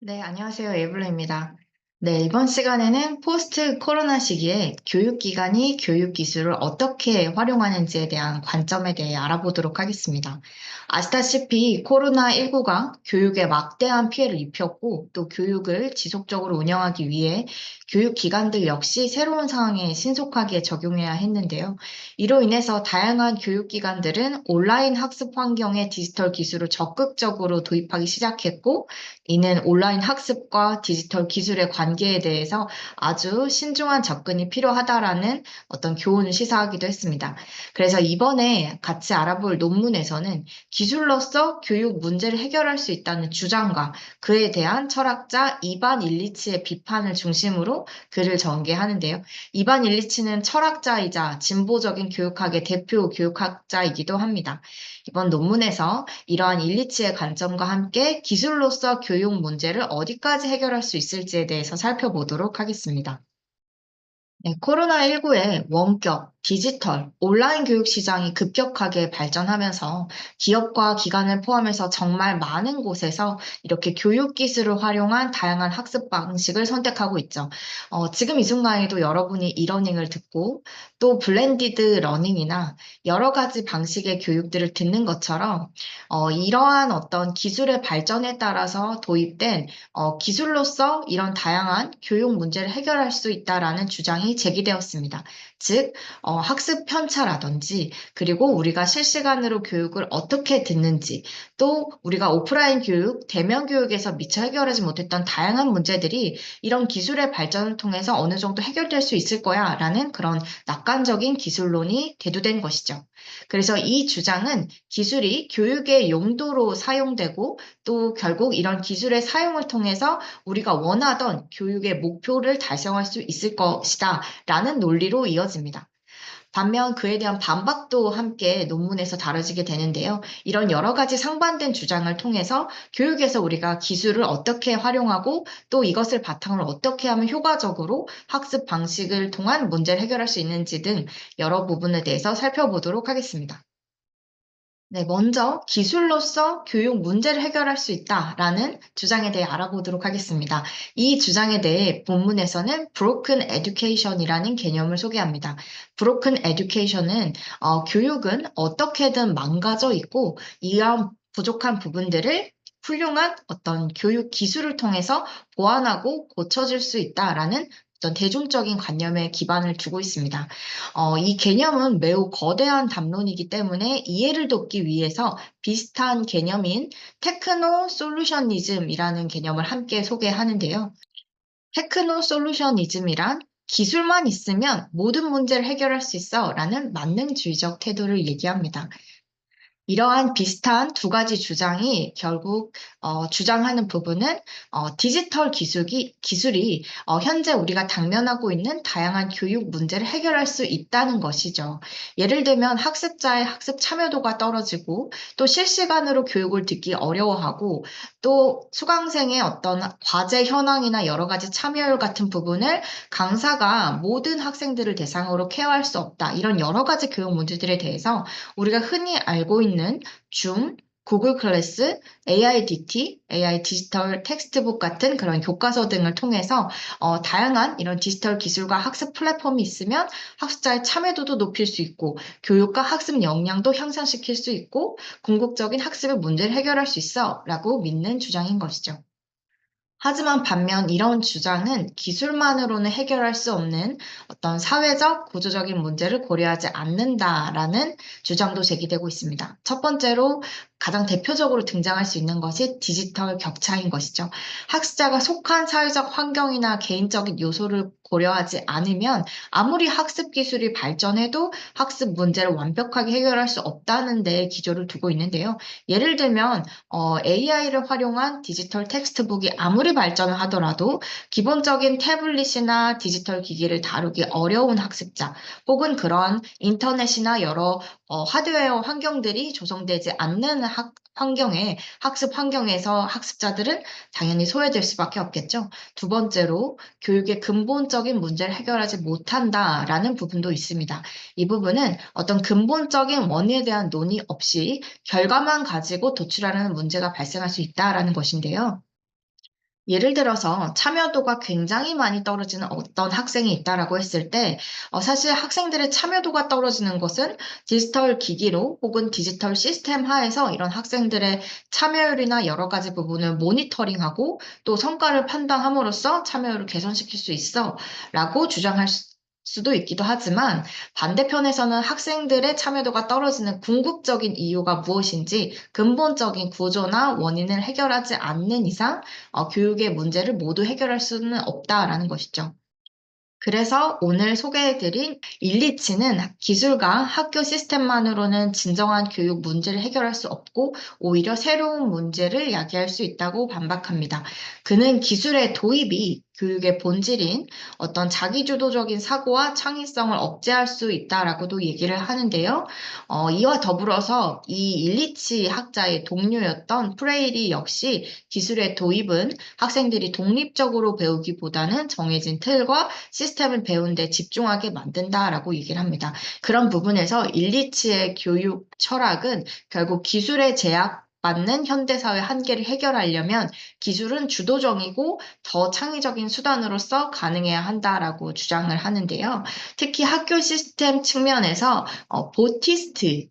네, 안녕하세요. 에블라입니다. 네, 이번 시간에는 포스트 코로나 시기에 교육기관이 교육기술을 어떻게 활용하는지에 대한 관점에 대해 알아보도록 하겠습니다. 아시다시피 코로나19가 교육에 막대한 피해를 입혔고 또 교육을 지속적으로 운영하기 위해 교육기관들 역시 새로운 상황에 신속하게 적용해야 했는데요. 이로 인해서 다양한 교육기관들은 온라인 학습 환경에 디지털 기술을 적극적으로 도입하기 시작했고 이는 온라인 학습과 디지털 기술의 관계에 대해서 아주 신중한 접근이 필요하다라는 어떤 교훈을 시사하기도 했습니다. 그래서 이번에 같이 알아볼 논문에서는 기술로서 교육 문제를 해결할 수 있다는 주장과 그에 대한 철학자 이반 일리치의 비판을 중심으로 글을 전개하는데요. 이반 일리치는 철학자이자 진보적인 교육학의 대표 교육학자이기도 합니다. 이번 논문에서 이러한 일리치의 관점과 함께 기술로서 교육 문제를 어디까지 해결할 수 있을지에 대해서 살펴보도록 하겠습니다. 네, 코로나19의 원격, 디지털, 온라인 교육 시장이 급격하게 발전하면서 기업과 기관을 포함해서 정말 많은 곳에서 이렇게 교육 기술을 활용한 다양한 학습 방식을 선택하고 있죠. 지금 이 순간에도 여러분이 이러닝을 듣고 또 블렌디드 러닝이나 여러 가지 방식의 교육들을 듣는 것처럼 이러한 어떤 기술의 발전에 따라서 도입된 기술로서 이런 다양한 교육 문제를 해결할 수 있다라는 주장이 제기되었습니다. 즉, 학습 편차라든지, 그리고 우리가 실시간으로 교육을 어떻게 듣는지, 또 우리가 오프라인 교육, 대면 교육에서 미처 해결하지 못했던 다양한 문제들이 이런 기술의 발전을 통해서 어느 정도 해결될 수 있을 거야 라는 그런 낙관적인 기술론이 대두된 것이죠. 그래서 이 주장은 기술이 교육의 용도로 사용되고 또 결국 이런 기술의 사용을 통해서 우리가 원하던 교육의 목표를 달성할 수 있을 것이다 라는 논리로 이어집니다. 반면 그에 대한 반박도 함께 논문에서 다뤄지게 되는데요. 이런 여러 가지 상반된 주장을 통해서 교육에서 우리가 기술을 어떻게 활용하고 또 이것을 바탕으로 어떻게 하면 효과적으로 학습 방식을 통한 문제를 해결할 수 있는지 등 여러 부분에 대해서 살펴보도록 하겠습니다. 네, 먼저 기술로서 교육 문제를 해결할 수 있다라는 주장에 대해 알아보도록 하겠습니다. 이 주장에 대해 본문에서는 broken education이라는 개념을 소개합니다. broken education은 교육은 어떻게든 망가져 있고 이러한 부족한 부분들을 훌륭한 어떤 교육 기술을 통해서 보완하고 고쳐질 수 있다라는 어떤 대중적인 관념에 기반을 두고 있습니다. 이 개념은 매우 거대한 담론이기 때문에 이해를 돕기 위해서 비슷한 개념인 테크노 솔루셔니즘이라는 개념을 함께 소개하는데요. 테크노 솔루셔니즘이란 기술만 있으면 모든 문제를 해결할 수 있어 라는 만능주의적 태도를 얘기합니다. 이러한 비슷한 두 가지 주장이 결국 주장하는 부분은 디지털 기술이 현재 우리가 당면하고 있는 다양한 교육 문제를 해결할 수 있다는 것이죠. 예를 들면 학습자의 학습 참여도가 떨어지고 또 실시간으로 교육을 듣기 어려워하고 또 수강생의 어떤 과제 현황이나 여러 가지 참여율 같은 부분을 강사가 모든 학생들을 대상으로 케어할 수 없다. 이런 여러 가지 교육 문제들에 대해서 우리가 흔히 알고 있는 줌, 구글 클래스, AIDT, AI 디지털 텍스트북 같은 그런 교과서 등을 통해서 다양한 이런 디지털 기술과 학습 플랫폼이 있으면 학습자의 참여도도 높일 수 있고 교육과 학습 역량도 향상시킬 수 있고 궁극적인 학습의 문제를 해결할 수 있어라고 믿는 주장인 것이죠. 하지만 반면 이런 주장은 기술만으로는 해결할 수 없는 어떤 사회적, 구조적인 문제를 고려하지 않는다라는 주장도 제기되고 있습니다. 첫 번째로 가장 대표적으로 등장할 수 있는 것이 디지털 격차인 것이죠. 학습자가 속한 사회적 환경이나 개인적인 요소를 고려하지 않으면 아무리 학습 기술이 발전해도 학습 문제를 완벽하게 해결할 수 없다는 데 기조를 두고 있는데요. 예를 들면 AI를 활용한 디지털 텍스트북이 아무리 발전을 하더라도 기본적인 태블릿이나 디지털 기기를 다루기 어려운 학습자 혹은 그런 인터넷이나 여러 하드웨어 환경들이 조성되지 않는 학습 환경에서 학습자들은 당연히 소외될 수밖에 없겠죠. 두 번째로 교육의 근본적인 문제를 해결하지 못한다라는 부분도 있습니다. 이 부분은 어떤 근본적인 원인에 대한 논의 없이 결과만 가지고 도출하는 문제가 발생할 수 있다라는 것인데요. 예를 들어서 참여도가 굉장히 많이 떨어지는 어떤 학생이 있다라고 했을 때, 사실 학생들의 참여도가 떨어지는 것은 디지털 기기로 혹은 디지털 시스템 하에서 이런 학생들의 참여율이나 여러 가지 부분을 모니터링하고 또 성과를 판단함으로써 참여율을 개선시킬 수 있어 라고 주장할 수도 있기도 하지만, 반대편에서는 학생들의 참여도가 떨어지는 궁극적인 이유가 무엇인지 근본적인 구조나 원인을 해결하지 않는 이상 교육의 문제를 모두 해결할 수는 없다라는 것이죠. 그래서 오늘 소개해드린 일리치는 기술과 학교 시스템만으로는 진정한 교육 문제를 해결할 수 없고 오히려 새로운 문제를 야기할 수 있다고 반박합니다. 그는 기술의 도입이 교육의 본질인 어떤 자기주도적인 사고와 창의성을 억제할 수 있다라고도 얘기를 하는데요. 이와 더불어서 이 일리치 학자의 동료였던 프레이리 역시 기술의 도입은 학생들이 독립적으로 배우기보다는 정해진 틀과 시스템을 배우는 데 집중하게 만든다라고 얘기를 합니다. 그런 부분에서 일리치의 교육 철학은 결국 기술의 제약받는 현대사회 한계를 해결하려면 기술은 주도적이고 더 창의적인 수단으로서 가능해야 한다라고 주장을 하는데요. 특히 학교 시스템 측면에서 보티스트는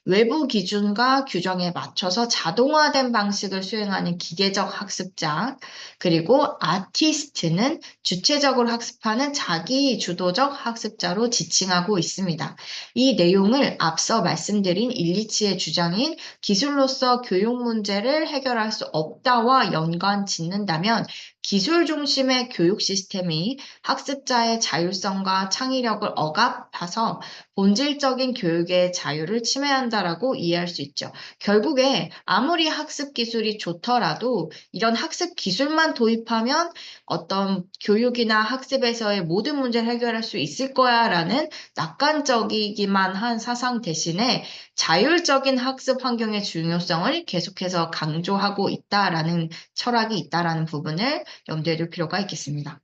외부 기준과 규정에 맞춰서 자동화된 방식을 수행하는 기계적 학습자, 그리고 아티스트는 주체적으로 학습하는 자기 주도적 학습자로 지칭하고 있습니다. 이 내용을 앞서 말씀드린 일리치의 주장인 기술로서 교육 문제를 해결할 수 없다와 연관 짓는다면 기술 중심의 교육 시스템이 학습자의 자율성과 창의력을 억압해서 본질적인 교육의 자유를 침해한다라고 이해할 수 있죠. 결국에 아무리 학습 기술이 좋더라도 이런 학습 기술만 도입하면 어떤 교육이나 학습에서의 모든 문제를 해결할 수 있을 거야라는 낙관적이기만 한 사상 대신에 자율적인 학습 환경의 중요성을 계속해서 강조하고 있다라는 철학이 있다라는 부분을 염두에 둘 필요가 있겠습니다.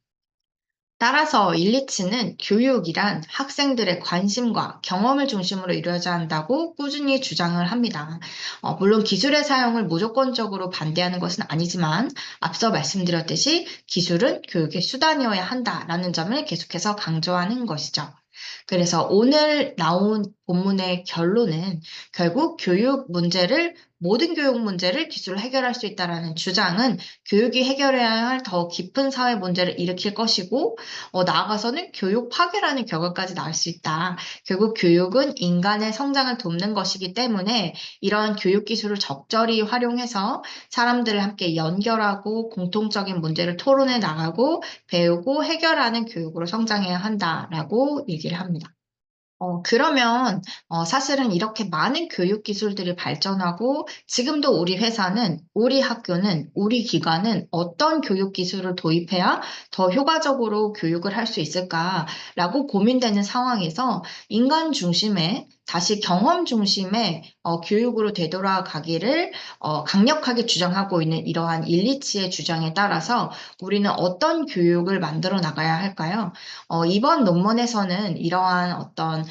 따라서 일리치는 교육이란 학생들의 관심과 경험을 중심으로 이루어져야 한다고 꾸준히 주장을 합니다. 물론 기술의 사용을 무조건적으로 반대하는 것은 아니지만 앞서 말씀드렸듯이 기술은 교육의 수단이어야 한다라는 점을 계속해서 강조하는 것이죠. 그래서 오늘 나온 본문의 결론은 결국 모든 교육 문제를 기술로 해결할 수 있다라는 주장은 교육이 해결해야 할 더 깊은 사회 문제를 일으킬 것이고, 나아가서는 교육 파괴라는 결과까지 나올 수 있다. 결국 교육은 인간의 성장을 돕는 것이기 때문에 이러한 교육 기술을 적절히 활용해서 사람들을 함께 연결하고 공통적인 문제를 토론해 나가고 배우고 해결하는 교육으로 성장해야 한다라고 얘기를 합니다. 그러면 사실은 이렇게 많은 교육 기술들이 발전하고 지금도 우리 학교는, 우리 기관은 어떤 교육 기술을 도입해야 더 효과적으로 교육을 할 수 있을까라고 고민되는 상황에서 인간 중심의 다시 경험 중심의 교육으로 되돌아가기를 강력하게 주장하고 있는 이러한 일리치의 주장에 따라서 우리는 어떤 교육을 만들어 나가야 할까요? 이번 논문에서는 이러한 어떤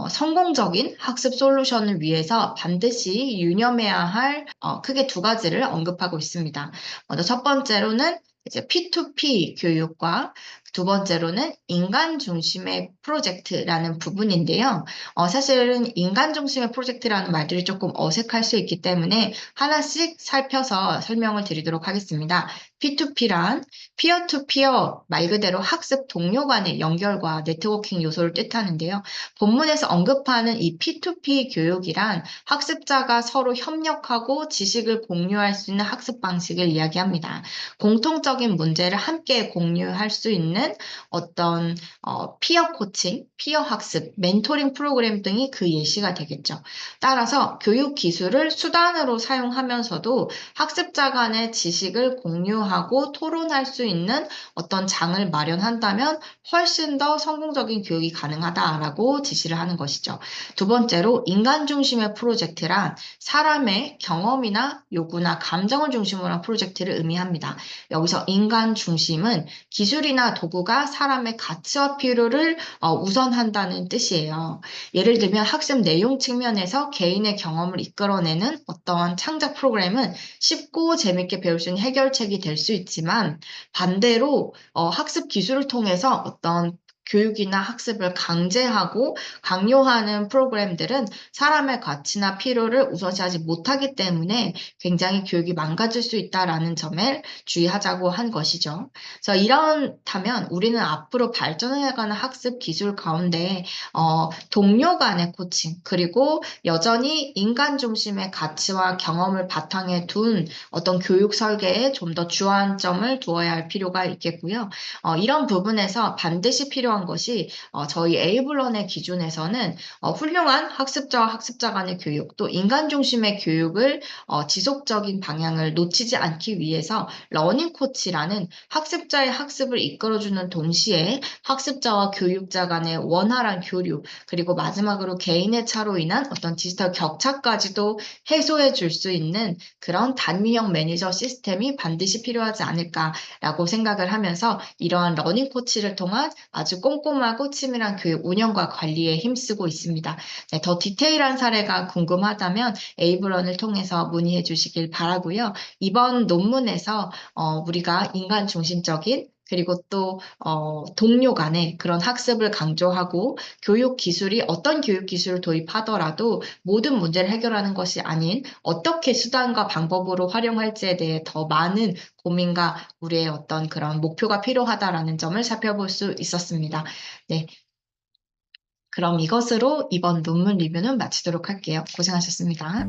성공적인 학습 솔루션을 위해서 반드시 유념해야 할 크게 두 가지를 언급하고 있습니다. 먼저 첫 번째로는 이제 P2P 교육과 두 번째로는 인간 중심의 프로젝트라는 부분인데요. 사실은 인간 중심의 프로젝트라는 말들이 조금 어색할 수 있기 때문에 하나씩 살펴서 설명을 드리도록 하겠습니다. P2P란 피어 투 피어 말 그대로 학습 동료 간의 연결과 네트워킹 요소를 뜻하는데요. 본문에서 언급하는 이 P2P 교육이란 학습자가 서로 협력하고 지식을 공유할 수 있는 학습 방식을 이야기합니다. 공통적인 문제를 함께 공유할 수 있는 어떤 피어 코칭, 피어 학습, 멘토링 프로그램 등이 그 예시가 되겠죠. 따라서 교육 기술을 수단으로 사용하면서도 학습자 간의 지식을 공유하고 토론할 수 있는 어떤 장을 마련한다면 훨씬 더 성공적인 교육이 가능하다라고 지시를 하는 것이죠. 두 번째로 인간 중심의 프로젝트란 사람의 경험이나 요구나 감정을 중심으로 한 프로젝트를 의미합니다. 여기서 인간 중심은 기술이나 도구가 사람의 가치와 필요를 우선한다는 뜻이에요. 예를 들면 학습 내용 측면에서 개인의 경험을 이끌어내는 어떤 창작 프로그램은 쉽고 재밌게 배울 수 있는 해결책이 될 수 있지만 반대로 학습 기술을 통해서 어떤 교육이나 학습을 강제하고 강요하는 프로그램들은 사람의 가치나 필요를 우선시하지 못하기 때문에 굉장히 교육이 망가질 수 있다라는 점을 주의하자고 한 것이죠. 그래서 이렇다면 우리는 앞으로 발전해가는 학습 기술 가운데 동료 간의 코칭, 그리고 여전히 인간 중심의 가치와 경험을 바탕에 둔 어떤 교육 설계에 좀 더 주안점을 두어야 할 필요가 있겠고요. 이런 부분에서 반드시 필요한 것이 저희 에이블런의 기준에서는 훌륭한 학습자와 학습자 간의 교육, 또 인간 중심의 교육을 지속적인 방향을 놓치지 않기 위해서 러닝 코치라는 학습자의 학습을 이끌어주는 동시에 학습자와 교육자 간의 원활한 교류, 그리고 마지막으로 개인의 차로 인한 어떤 디지털 격차까지도 해소해 줄 수 있는 그런 단위형 매니저 시스템이 반드시 필요하지 않을까라고 생각을 하면서 이러한 러닝 코치를 통한 아주 꼼꼼하고 치밀한 교육 운영과 관리에 힘쓰고 있습니다. 네, 더 디테일한 사례가 궁금하다면 에이블런을 통해서 문의해 주시길 바라고요. 이번 논문에서 우리가 인간 중심적인 그리고 또 동료 간의 그런 학습을 강조하고 교육 기술이 어떤 교육 기술을 도입하더라도 모든 문제를 해결하는 것이 아닌 어떻게 수단과 방법으로 활용할지에 대해 더 많은 고민과 우리의 어떤 그런 목표가 필요하다라는 점을 살펴볼 수 있었습니다. 네. 그럼 이것으로 이번 논문 리뷰는 마치도록 할게요. 고생하셨습니다.